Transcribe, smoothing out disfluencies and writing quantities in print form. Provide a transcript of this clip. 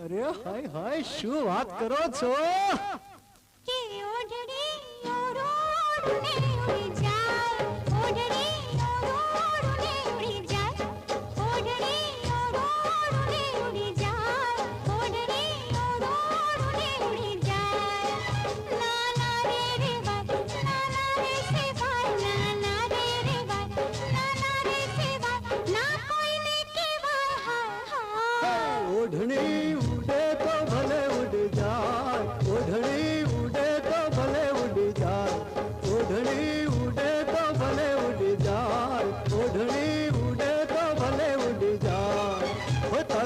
अरे हाय हाय शू बात करो छो के ओढ़ड़ी ओढ़ने उड़ी जाए ओढ़ड़ी ओढ़ने उड़ी जाए ओढ़ड़ी ओढ़ने उड़ी जाए ओढ़ड़ी ओढ़ने उड़ी जाए ना ना रे बात ना ना रे से बात ना ना रे बात ना ना रे से बात ना कोई ने के बात हाय हाय ओढ़नी उड़े